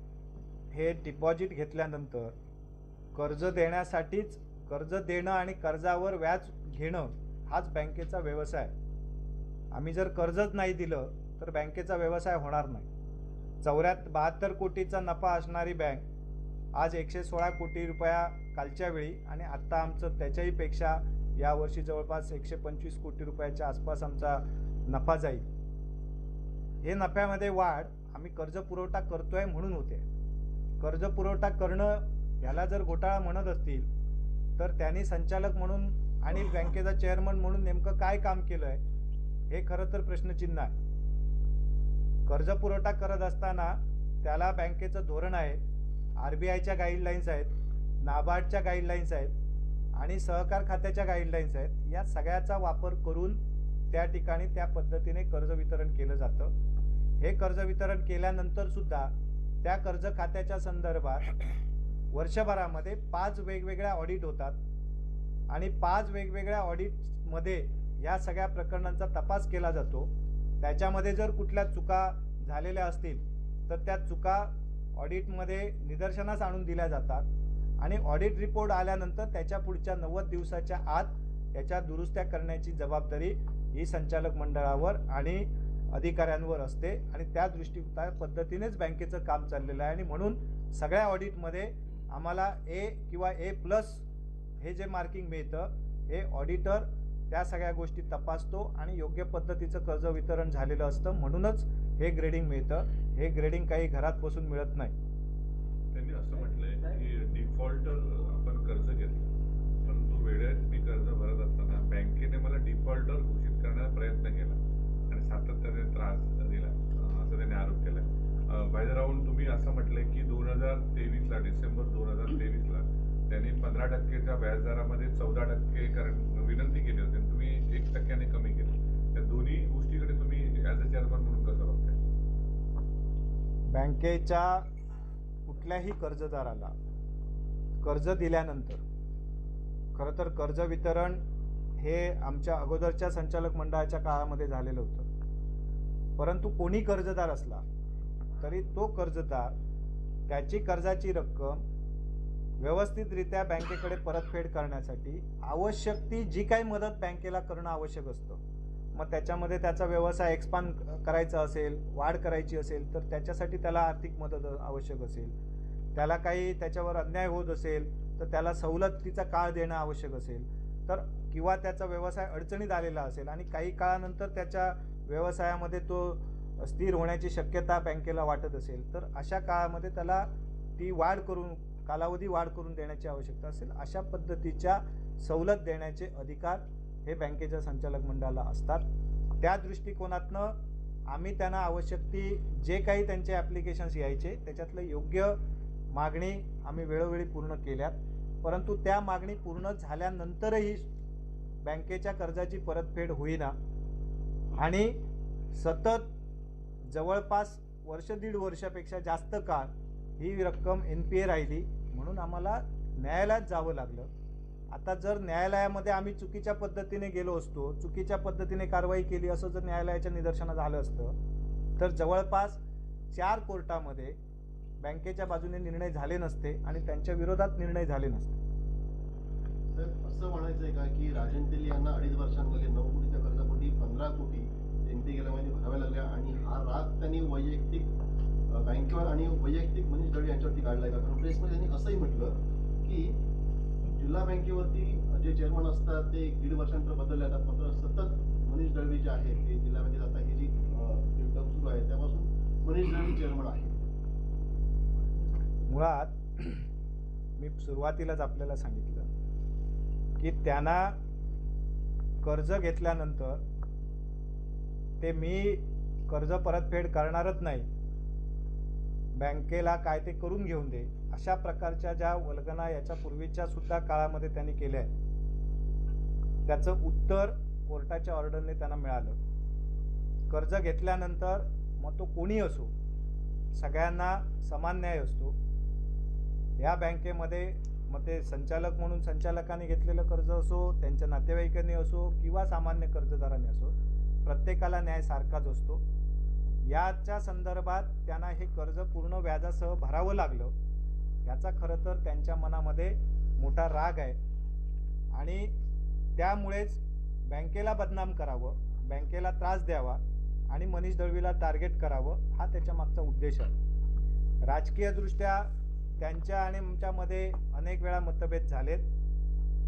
हे डिपॉझिट घेतल्यानंतर कर्ज देण्यासाठीच कर्ज देणं आणि कर्जावर व्याज घेणं हाच बँकेचा व्यवसाय. आम्ही जर कर्जच नाही दिलं तर बँकेचा व्यवसाय होणार नाही. 72 कोटीचा नफा असणारी बँक आज 116 कोटी रुपया कालच्या वेळी आणि आत्ता आमचं त्याच्याही पेक्षा यावर्षी जवळपास 125 कोटी रुपयाच्या आसपास आमचा नफा जाईल. हे नफ्यामध्ये वाढ आम्ही कर्ज पुरवठा करतोय म्हणून होते. कर्ज पुरवठा करणं ह्याला जर घोटाळा म्हणत असतील तर त्यांनी संचालक म्हणून आणि बँकेचा चेअरमन म्हणून नेमकं काय काम केलं आहे हे खरं तर प्रश्नचिन्ह आहे. कर्ज पुरवठा करत असताना त्याला बँकेचं धोरण आहे, RBIच्या गाईडलाईन्स आहेत, नाबार्डच्या गाईडलाईन्स आहेत आणि सहकार खात्याच्या गाईडलाईन्स आहेत. या सगळ्याचा वापर करून त्या ठिकाणी त्या पद्धतीने कर्ज वितरण केलं जातं. हे कर्ज वितरण केल्यानंतर सुद्धा त्या कर्ज खात्याच्या संदर्भात वर्षभरामध्ये 5 वेगवेगळ्या ऑडिट होतात आणि 5 वेगवेगळ्या ऑडिटमध्ये ह्या सगळ्या प्रकरणांचा तपास केला जातो. त्याच्यामध्ये जर कुठल्या चुका झालेल्या असतील तर त्या चुका ऑडिटमध्ये निदर्शनास आणून दिल्या जातात आणि ऑडिट रिपोर्ट आल्यानंतर त्याच्या पुढच्या 90 दिवसाच्या आत त्याच्या दुरुस्त्या करण्याची जबाबदारी ही संचालक मंडळावर आणि अधिकाऱ्यांवर असते आणि त्या पद्धतीनेच बँकेचं काम चाललेलं आहे. आणि म्हणून सगळ्या ऑडिटमध्ये आम्हाला A किंवा A+ हे जे मार्किंग मिळतं हे ऑडिटर त्या सगळ्या गोष्टी तपासतो आणि योग्य पद्धतीचं कर्ज वितरण झालेलं असतं म्हणूनच हे ग्रेडिंग मिळतं. हे ग्रेडिंग काही घरात बसून मिळत नाही. त्यांनी असं म्हटलंय की डिफॉल्ट आपण कर्ज घेतलं परंतु वेळेत मी कर्ज भरत असताना बँकेने मला डिफॉल्टर घोषित करण्याचा प्रयत्न केला आणि सातत्याने त्रास दिला असं त्यांनी आरोप केलाय. बायजरावून तुम्ही असं म्हटलंय की 2023ला डिसेंबर 2023ला त्यांनी 15% व्याजदरामध्ये 14% विनंती केली होती आणि तुम्ही 1% कमी केलं. त्या दोन्ही गोष्टीकडे तुम्ही ॲज अ चेअरमन म्हणून कसं बघताय? बँकेच्या कुठल्याही कर्जदाराला कर्ज दिल्यानंतर खरं तर कर्ज वितरण हे आमच्या अगोदरच्या संचालक मंडळाच्या काळामध्ये झालेलं होतं. परंतु कोणी कर्जदार असला तरी तो कर्जदार त्याची कर्जाची रक्कम व्यवस्थितरित्या बँकेकडे परतफेड करण्यासाठी आवश्यक ती जी काही मदत बँकेला करणं आवश्यक असतं. मग त्याच्यामध्ये त्याचा व्यवसाय एक्सपांड करायचा असेल, वाढ करायची असेल तर त्याच्यासाठी त्याला आर्थिक मदत आवश्यक असेल, त्याला काही त्याच्यावर अन्याय होत असेल तर त्याला सवलतीचा काळ देणं आवश्यक असेल तर किंवा त्याचा व्यवसाय अडचणीत आलेला असेल आणि काही काळानंतर त्याच्या व्यवसायामध्ये तो स्थिर होण्याची शक्यता बँकेला वाटत असेल तर अशा काळामध्ये त्याला ती कालावधी वाढ करून देण्याची आवश्यकता असेल. अशा पद्धतीच्या सवलत देण्याचे अधिकार हे बँकेच्या संचालक मंडळाला असतात. त्या दृष्टिकोनातनं आम्ही त्यांना आवश्यक ती जे काही त्यांचे ॲप्लिकेशन्स यायचे त्याच्यातलं योग्य मागणी आम्ही वेळोवेळी पूर्ण केल्यात. परंतु त्या मागणी पूर्ण झाल्यानंतरही बँकेच्या कर्जाची परतफेड होईना आणि सतत जवळपास 1.5 वर्षापेक्षा जास्त काळ ही रक्कम NPA राहिली म्हणून आम्हाला न्यायालयात जावं लागलं. आता जर न्यायालयामध्ये आम्ही चुकीच्या पद्धतीने गेलो असतो, चुकीच्या पद्धतीने कारवाई केली असं जर न्यायालयाच्या निदर्शनास झालं असतं तर जवळपास 4 कोर्टामध्ये बँकेच्या बाजूने निर्णय झाले नसते आणि त्यांच्या विरोधात निर्णय झाले नसते. साहेब, असं म्हणायचं आहे का की राजन तेली यांना 2.5 वर्षांमध्ये 9 कोटीच्या कर्जापोटी 15 कोटी एनपी गेल्या महिने भराव्या लागल्या आणि हा राग त्यांनी वैयक्तिक बँकेवर आणि वैयक्तिक मनीष दळवी यांच्यावरती काढलाय का? कारण प्रेसमध्ये त्यांनी असंही म्हटलं की जिल्हा बँकेवरती जे चेअरमन असतात ते 1.5 वर्षानंतर बदलले जातात, मात्र सतत मनीष दळवी जे आहेत ते जिल्हा बँकेत आता ही जी टर्म सुरू आहे त्यापासून मनीष दळवी चेअरमन आहे. मुळात मी सुरुवातीलाच आपल्याला सांगितलं की त्यांना कर्ज घेतल्यानंतर ते मी कर्ज परतफेड करणारच नाही, बँकेला काय ते करून घेऊन दे, अशा प्रकारच्या ज्या वल्गना याच्या पूर्वीच्या सुद्धा काळामध्ये त्यांनी केल्या आहेत, त्याचं उत्तर कोर्टाच्या ऑर्डरने त्यांना मिळालं. कर्ज घेतल्यानंतर मग तो कोणी असो सगळ्यांना समान न्याय असतो. या बँकेमध्ये मग ते संचालक म्हणून संचालकांनी घेतलेलं कर्ज असो, त्यांच्या नातेवाईकांनी असो किंवा सामान्य कर्जदारांनी असो, प्रत्येकाला न्याय सारखाच असतो. याच्या संदर्भात त्यांना हे कर्ज पूर्ण व्याजासह भरावं लागलं, याचा खरं तर त्यांच्या मनामध्ये मोठा राग आहे आणि त्यामुळेच बँकेला बदनाम करावं, बँकेला त्रास द्यावा आणि मनीष दळवीला टार्गेट करावं, हा त्याच्या मागचा उद्देश आहे. राजकीयदृष्ट्या त्यांच्या आणि आमच्यामध्ये अनेक वेळा मतभेद झालेत,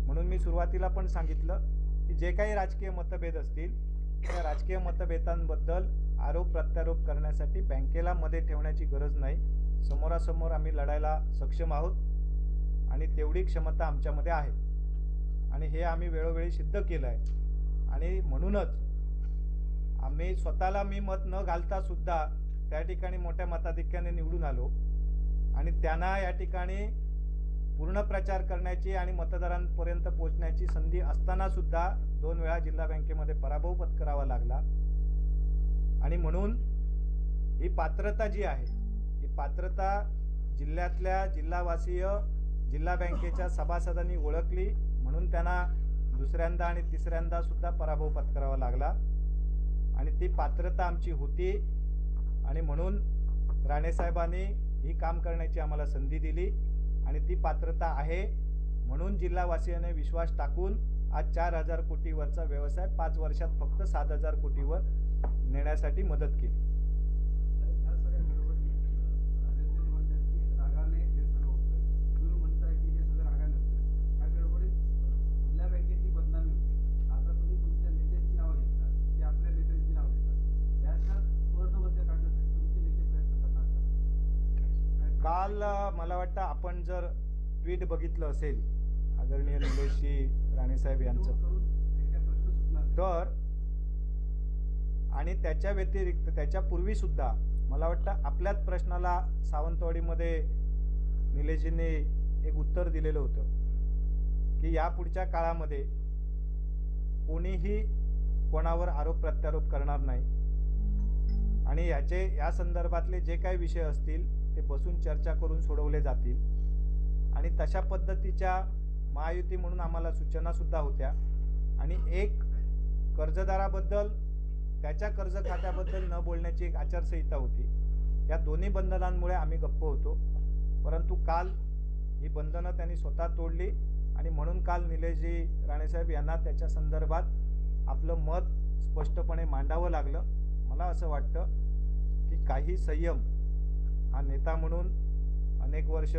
म्हणून मी सुरुवातीला पण सांगितलं की जे काही राजकीय मतभेद असतील त्या राजकीय मतभेदांबद्दल आरोप प्रत्यारोप करण्यासाठी बँकेला मध्ये ठेवण्याची गरज नाही. समोरासमोर आम्ही लढायला सक्षम आहोत आणि तेवढी क्षमता आमच्यामध्ये आहे आणि हे आम्ही वेळोवेळी सिद्ध केलं आहे. आणि म्हणूनच आम्ही स्वतःला मी मत न घालता सुद्धा त्या ठिकाणी मोठ्या मताधिक्याने निवडून आलो आणि त्यांना या ठिकाणी पूर्ण प्रचार करण्याची आणि मतदारांपर्यंत पोहोचण्याची संधी असताना सुद्धा 2 वेळा जिल्हा बँकेमध्ये पराभव पत्करावा लागला. आणि म्हणून ही पात्रता जी आहे, ही पात्रता जिल्ह्यातल्या जिल्हावासीय जिल्हा बँकेच्या सभासदांनी ओळखली, म्हणून त्यांना दुसऱ्यांदा आणि तिसऱ्यांदा सुद्धा पराभव पत्करावा लागला. आणि ती पात्रता आमची होती आणि म्हणून राणेसाहेबांनी ही काम करण्याची आम्हाला संधी दिली आणि ती पात्रता आहे, म्हणून जिल्हावासियांनी विश्वास टाकून आज 4,000 कोटीवरचा व्यवसाय 5 वर्षात फक्त 7,000 कोटीवर नेण्यासाठी मदत केली. काल मला वाटतं आपण जर ट्विट बघितलं असेल आदरणीय निलेशजी राणेसाहेब यांचं, तर आणि त्याच्या व्यतिरिक्त त्याच्यापूर्वीसुद्धा मला वाटतं आपल्याच प्रश्नाला सावंतवाडीमध्ये निलेशजींनी एक उत्तर दिलेलं होतं की यापुढच्या काळामध्ये कोणीही कोणावर आरोप प्रत्यारोप करणार नाही आणि या संदर्भातले जे काही विषय असतील ते बसून चर्चा करून सोडवले जातील. आणि तशा पद्धतीच्या महायुती म्हणून आम्हाला सूचनासुद्धा होत्या आणि एक कर्जदाराबद्दल त्याच्या कर्ज खात्याबद्दल न बोलण्याची एक आचारसंहिता होती. या दोन्ही बंधनांमुळे आम्ही गप्प होतो, परंतु काल ही बंधनं त्यांनी स्वतः तोडली आणि म्हणून काल निलेशजी राणेसाहेब यांना त्याच्या संदर्भात आपलं मत स्पष्टपणे मांडावं लागलं. मला असं वाटतं की काही संयम, हा नेता म्हणून अनेक वर्ष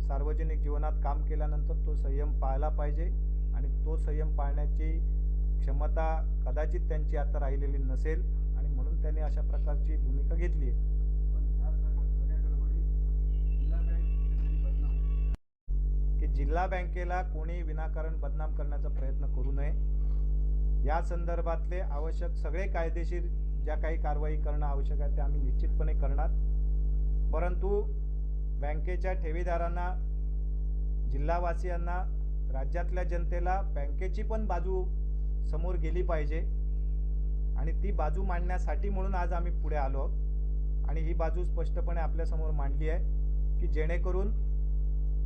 सार्वजनिक जीवनात काम केल्यानंतर तो संयम पाळला पाहिजे आणि तो संयम पाळण्याची क्षमता कदाचित त्यांची आता राहिलेली नसेल आणि म्हणून त्यांनी अशा प्रकारची भूमिका घेतली आहे. की जिल्हा बँकेला कोणी विनाकारण बदनाम करण्याचा प्रयत्न करू नये. या संदर्भातले आवश्यक सगळे कायदेशीर ज्या काही कारवाई करणं आवश्यक आहे ते आम्ही निश्चितपणे करणार. परंतु बँकेच्या ठेवीदारांना, जिल्हावासियांना, राज्यातल्या जनतेला बँकेची पण बाजू समोर गेली पाहिजे आणि ती बाजू मांडण्यासाठी म्हणून आज आम्ही पुढे आलो आणि ही बाजू स्पष्टपणे आपल्यासमोर मांडली आहे की जेणेकरून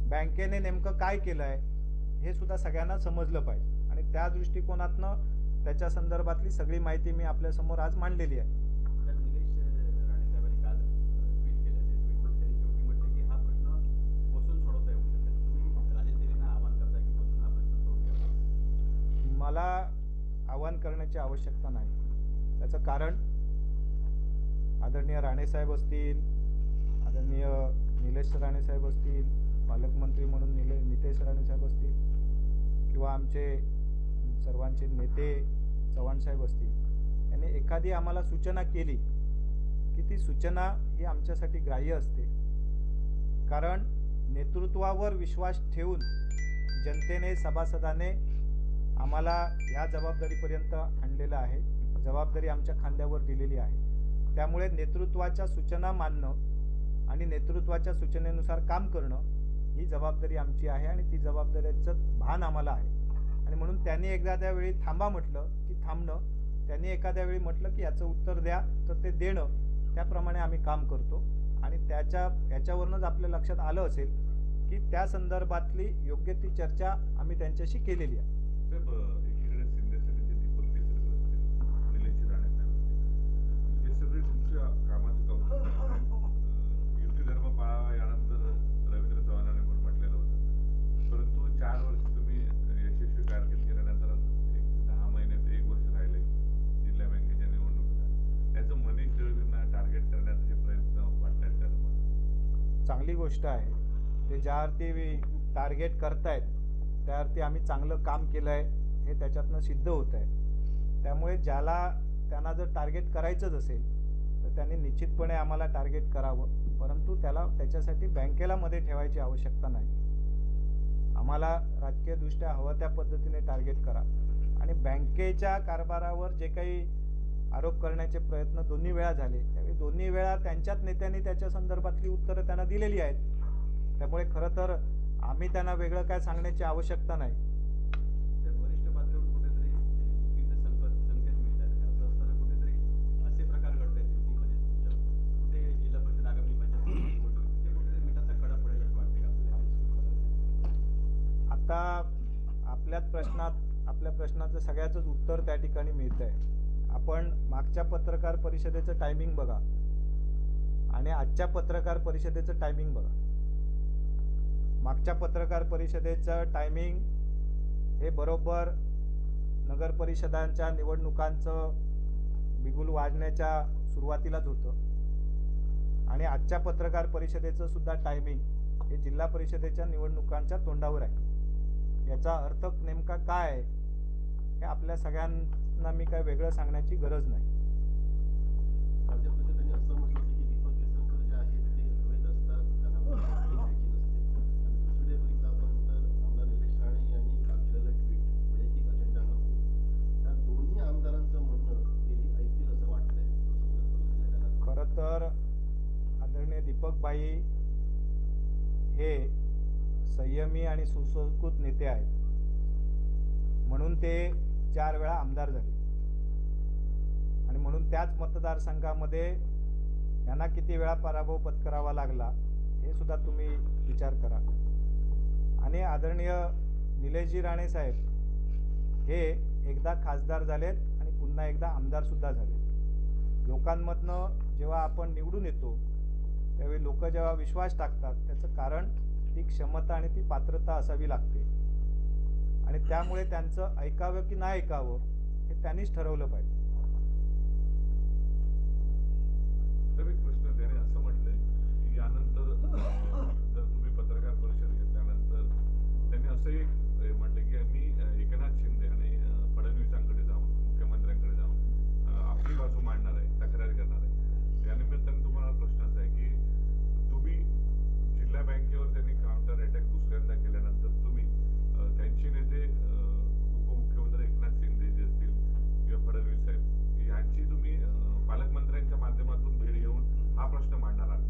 बँकेने नेमकं काय केलं आहे हे सुद्धा सगळ्यांना समजलं पाहिजे आणि त्या दृष्टिकोनातनं त्याच्या संदर्भातली सगळी माहिती मी आपल्यासमोर आज मांडलेली आहे. निलेश राणेसाहेबांनी काल ट्विट केलं, त्या ट्विटमध्ये त्यांनी शेवटी म्हटलं मला आवाहन करण्याची आवश्यकता नाही. त्याचं कारण आदरणीय राणेसाहेब असतील, आदरणीय निलेश राणेसाहेब असतील, पालकमंत्री म्हणून नितेश राणेसाहेब असतील, किंवा आमचे सर्वांचे नेते चव्हाणसाहेब असतील, यांनी एखादी आम्हाला सूचना केली की ती सूचना ही आमच्यासाठी ग्राह्य असते. कारण नेतृत्वावर विश्वास ठेवून जनतेने, सभासदाने आम्हाला या जबाबदारीपर्यंत आणलेलं आहे. जबाबदारी आमच्या खांद्यावर दिलेली आहे. त्यामुळे नेतृत्वाच्या सूचना मानणं आणि नेतृत्वाच्या सूचनेनुसार काम करणं ही जबाबदारी आमची आहे आणि ती जबाबदारीचं भान आम्हाला आहे. आणि म्हणून त्यांनी एखाद्या वेळी थांबा म्हटलं की थांबणं, त्यांनी एखाद्या वेळी म्हटलं की याचं उत्तर द्या तर ते देणं, त्याप्रमाणे आम्ही काम करतो. आणि याच्यावरूनच आपल्या लक्षात आलं असेल की त्या संदर्भातली योग्य ती चर्चा आम्ही त्यांच्याशी केलेली आहे. साहेब, एकीकडे शिंदेसेनेचे दीपक केसरकर असतील, निलेश राणेसाहेब असतील, हे सगळे तुमच्या कामाचं कौतुक. युती धर्म पाळावा यानंतर रवींद्र चव्हाणांनी पण म्हटलेलं होतं. परंतु 4 वर्ष तुम्ही यशस्वी कारकीर्द केल्यानंतर 10 महिने ते 1 वर्ष राहिले जिल्हा बँकेच्या निवडणुकीला. याचं मनीष दळवींना टार्गेट करण्याचे प्रयत्न वाटतात का तुम्हाला? चांगली गोष्ट आहे. ते ज्यावरती टार्गेट करतायत त्यावरती आम्ही चांगलं काम केलं आहे हे त्याच्यातनं सिद्ध होत आहे. त्यामुळे त्यांना जर टार्गेट करायचंच असेल तर त्यांनी निश्चितपणे आम्हाला टार्गेट करावं. परंतु त्याच्यासाठी बँकेला मध्ये ठेवायची आवश्यकता नाही. आम्हाला राजकीयदृष्ट्या हवं त्या पद्धतीने टार्गेट करा. आणि बँकेच्या कारभारावर जे काही आरोप करण्याचे प्रयत्न दोन्ही वेळा झाले, त्यावेळी दोन्ही वेळा त्यांच्याच नेत्यांनी त्याच्या संदर्भातली उत्तरं त्यांना दिलेली आहेत. त्यामुळे खरं तर आम्ही त्यांना वेगळं काय सांगण्याची आवश्यकता नाही. वरिष्ठ पातळीवर कुठेतरी युतीचे संकेत मिळतात. असं असताना कुठेतरी असे प्रकार घडत आहेत युतीमध्ये. कुठे जिल्हा परिषद आगामी पंचायत निवडणुकीचे कुठेतरी मिठाचा कडा पडेल असं वाटते का? आता आपल्या प्रश्नाचं सगळ्याचंच उत्तर त्या ठिकाणी मिळतं आहे. आपण मागच्या पत्रकार परिषदेचं टायमिंग बघा आणि आजच्या पत्रकार परिषदेचं टायमिंग बघा. मागच्या पत्रकार परिषदेचं टायमिंग हे बरोबर नगर परिषदांच्या निवडणुकांचं बिगुल वाजण्याच्या सुरुवातीलाच होतं. आणि आजच्या पत्रकार परिषदेचं सुद्धा टायमिंग हे जिल्हा परिषदेच्या निवडणुकांच्या तोंडावर आहे. याचा अर्थ नेमका काय आहे हे आपल्या सगळ्यांना मी काय वेगळं सांगण्याची गरज नाही. भाजपचे त्यांनी असं म्हटलं होतं की दीपक केसरकर जे आहेत ते अवैध असतात, त्यांना घ्यायची नसते. आणि दुसरीकडे बघितलं आपण तर आमदार निलेश राणे यांनी काल केलेलं ट्विट वैयक्तिक अजेंडा नको, या दोन्ही आमदारांचं म्हणणं तेही ऐकतील असं वाटतंय. खरं तर आदरणीय दीपकभाई हे संयमी आणि सुसंस्कृत नेते आहेत. म्हणून ते 4 वेळा आमदार झाले आणि म्हणून त्याच मतदारसंघामध्ये यांना किती वेळा पराभव पत्करावा लागला हे सुद्धा तुम्ही विचार करा. आणि आदरणीय निलेशजी राणेसाहेब हे एकदा खासदार झालेत आणि पुन्हा एकदा आमदारसुद्धा झाले. लोकांमधनं जेव्हा आपण निवडून येतो त्यावेळी लोक जेव्हा विश्वास टाकतात त्याचं कारण ती क्षमता आणि ती पात्रता असावी लागते. आणि त्यामुळे त्यांचं ऐकावं की नाही ऐकावं हे त्यांनीच ठरवलं पाहिजे. तर एक प्रश्न त्याने असं म्हटलंय की यानंतर जर तुम्ही पत्रकार परिषद घेतल्यानंतर त्यांनी असंही म्हटलं की मी एकनाथ शिंदे आणि फडणवीसांकडे जाऊन, मुख्यमंत्र्यांकडे जाऊन आपली बाजू मांडणार आहे, तक्रार करणार आहे. त्यानिमित्ताने तुम्हाला प्रश्न असा आहे की तुम्ही जिल्हा बँकेवर त्यांनी काउंटर अटॅक दुसऱ्यांदा केल्यानंतर तुम्ही त्यांचे नेते उपमुख्यमंत्री एकनाथ शिंदे जे असतील किंवा फडणवीस साहेब यांची तुम्ही पालकमंत्र्यांच्या माध्यमातून भेट घेऊन हा प्रश्न मांडणार आहात?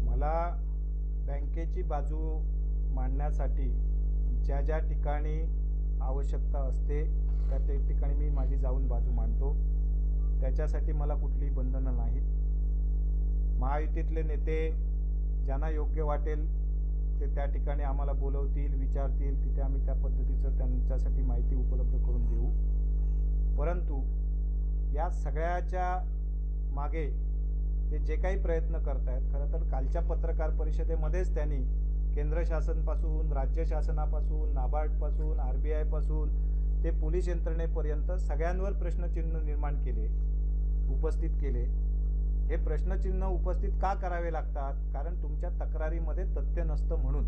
मला बँकेची बाजू मांडण्यासाठी ज्या ज्या ठिकाणी आवश्यकता असते त्या ठिकाणी मी माझी जाऊन बाजू मांडतो. त्याच्यासाठी मला कुठलीही बंधनं नाहीत. महायुतीतले नेते ज्यांना योग्य वाटेल ते त्या ठिकाणी आम्हाला बोलवतील, विचारतील, तिथे आम्ही त्या पद्धतीचं त्यांच्यासाठी माहिती उपलब्ध करून देऊ. परंतु या सगळ्याच्या मागे ते जे काही प्रयत्न करत आहेत, खरं तर कालच्या पत्रकार परिषदेमध्येच त्यांनी केंद्र शासनापासून, राज्य शासनापासून, नाबार्डपासून, RBI पासून ते पोलीस यंत्रणेपर्यंत सगळ्यांवर प्रश्नचिन्ह निर्माण केले, उपस्थित केले. हे प्रश्नचिन्ह उपस्थित का करावे लागतात? कारण तुमच्या तक्रारीमध्ये तथ्य नसतं म्हणून.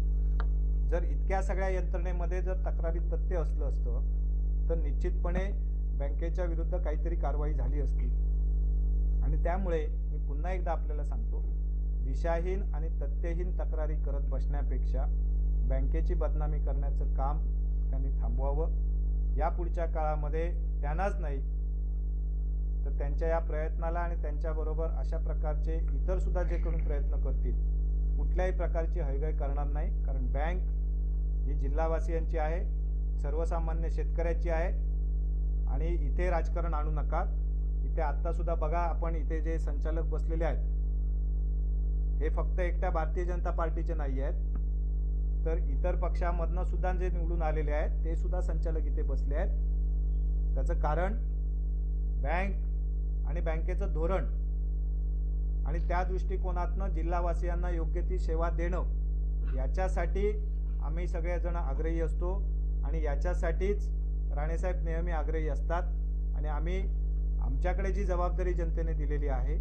जर इतक्या सगळ्या यंत्रणेमध्ये जर तक्रारीत तथ्य असतं तर निश्चितपणे बँकेच्या विरुद्ध काहीतरी कारवाई झाली असती. आणि त्यामुळे मी पुन्हा एकदा आपल्याला सांगतो, दिशाहीन आणि तथ्यहीन तक्रारी करत बसण्यापेक्षा बँकेची बदनामी करण्याचं काम त्यांनी थांबवावं. यापुढच्या काळामध्ये त्यांनाच नाही तर त्यांच्या या प्रयत्नाला आणि त्यांच्याबरोबर अशा प्रकारचे इतरसुद्धा जे कोणी प्रयत्न करतील कुठल्याही प्रकारची हयगय करणार नाही. कारण बँक ही जिल्हावासियांची आहे, सर्वसामान्य शेतकऱ्याची आहे. आणि इथे राजकारण आणू नका. इथे आत्तासुद्धा बघा, आपण इथे जे संचालक बसलेले आहेत हे फक्त एकट्या भारतीय जनता पार्टीचे नाही आहेत, तर इतर पक्षामधनं सुद्धा जे निवडून आलेले आहेत ते सुद्धा संचालक इथे बसले आहेत. त्याचं कारण बँक आणि बँकेचं धोरण आणि त्या दृष्टिकोनातनं जिल्हावासियांना योग्य ती सेवा देणं याच्यासाठी आम्ही सगळेजण आग्रही असतो. आणि याच्यासाठीच राणेसाहेब नेहमी आग्रही असतात. आणि आम्ही आमच्याकडे जी जबाबदारी जनतेने दिलेली आहे,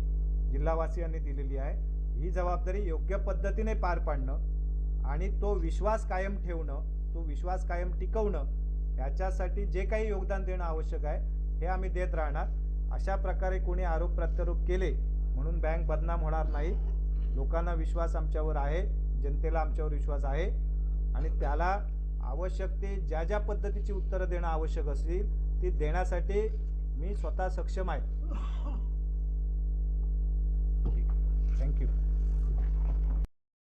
जिल्हावासियांनी दिलेली आहे, ही जबाबदारी योग्य पद्धतीने पार पाडणं आणि तो विश्वास कायम ठेवणं, तो विश्वास कायम टिकवणं याच्यासाठी जे काही योगदान देणं आवश्यक आहे हे आम्ही देत राहणार. अशा प्रकारे कोणी आरोप प्रत्यारोप केले म्हणून बँक बदनाम होणार नाही. लोकांना विश्वास आमच्यावर आहे, जनतेला आमच्यावर विश्वास आहे आणि त्याला आवश्यक ते ज्या ज्या पद्धतीची उत्तरं देणं आवश्यक असतील ती देण्यासाठी मी स्वतः सक्षम आहे. थँक्यू.